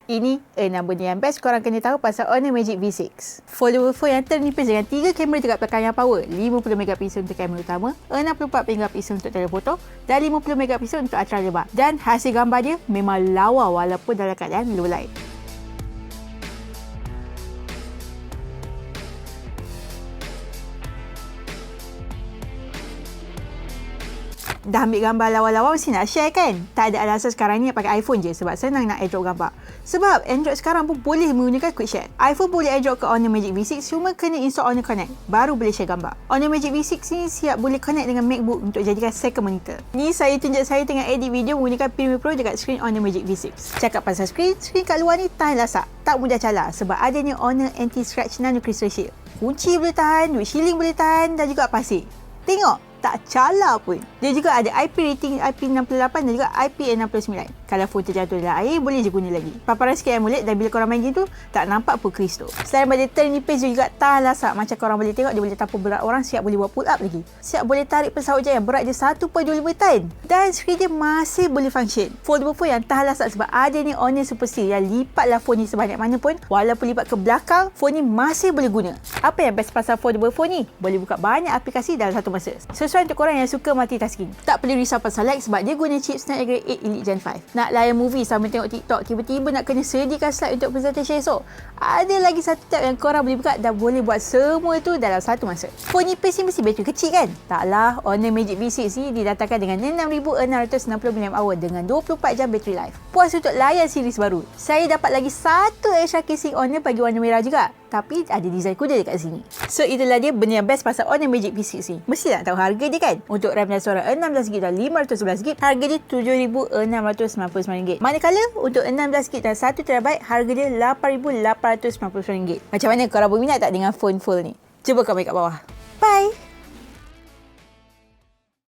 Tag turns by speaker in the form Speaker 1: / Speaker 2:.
Speaker 1: Ini 6 benda yang best korang kena tahu pasal Honor Magic V6. Foldable phone yang ternipis dengan 3 kamera dekat belakang yang power, 50MP untuk kamera utama, 64MP untuk telefoto dan 50MP untuk ultra lebar. Dan hasil gambar dia memang lawa walaupun dalam keadaan low light. Dah ambil gambar lawa-lawa mesti nak share kan? Tak ada alasan sekarang ni nak pakai iPhone je sebab senang nak airdrop gambar. Sebab Android sekarang pun boleh menggunakan Quick Share. iPhone boleh airdrop ke Honor Magic V6 cuma kena install Honor Connect baru boleh share gambar. Honor Magic V6 ni siap boleh connect dengan MacBook untuk jadikan second monitor. Ni saya tunjuk saya tengah edit video menggunakan Premiere Pro dekat skrin Honor Magic V6. Cakap pasal skrin kat luar ni tahan lasak, tak mudah calar sebab adanya Honor Anti-Scratch Nano Crystal Shield. Kunci boleh tahan, duit shilling boleh tahan dan juga pasir. Tengok, tak calar pun. Dia juga ada IP rating IP68 dan juga IP69. Kalau phone terjatuh dalam air, boleh je guna lagi. Paparan sikit AMOLED dan bila korang main game tu, tak nampak pun kristal. Selain pada ternipis, dia juga tahan lasak. Macam korang boleh tengok, dia boleh tampung berat orang, siap boleh buat pull up lagi. Siap boleh tarik pesawat jaya yang berat dia 1.25 tan. Dan skrin dia masih boleh function. Foldable phone yang tahan lasak sebab ada ni Honor Super Seal yang lipatlah phone ni sebanyak mana pun. Walaupun lipat ke belakang, phone ni masih boleh guna. Apa yang best pasal foldable phone ni? Boleh buka banyak aplikasi dalam satu masa. Sesuai untuk korang yang suka multitasking. Tak perlu risau pasal lag sebab dia guna chip Snapdragon 8 Elite Gen 5. Nak layan movie sambil tengok TikTok, tiba-tiba nak kena sediakan slide untuk presentation esok. Ada lagi satu tab yang korang boleh buka dan boleh buat semua tu dalam satu masa. Phone nipis ni mesti bateri kecil kan? Taklah, Honor Magic V6 ni didatangkan dengan 6660mAh dengan 24 jam bateri life. Puas untuk layan series baru. Saya dapat lagi satu extra casing Honor bagi warna merah juga. Tapi ada design kuda dekat sini. So itulah dia benda yang best pasal Honor Magic V6 ni. Mesti nak tahu harga dia kan? Untuk RAM dan suara 16GB dan 512GB, harga dia RM7,699. Manakala untuk 16GB dan 1TB, harga dia RM8,899. Macam mana korang berminat tak dengan phone full ni? Cuba komen kat bawah. Bye!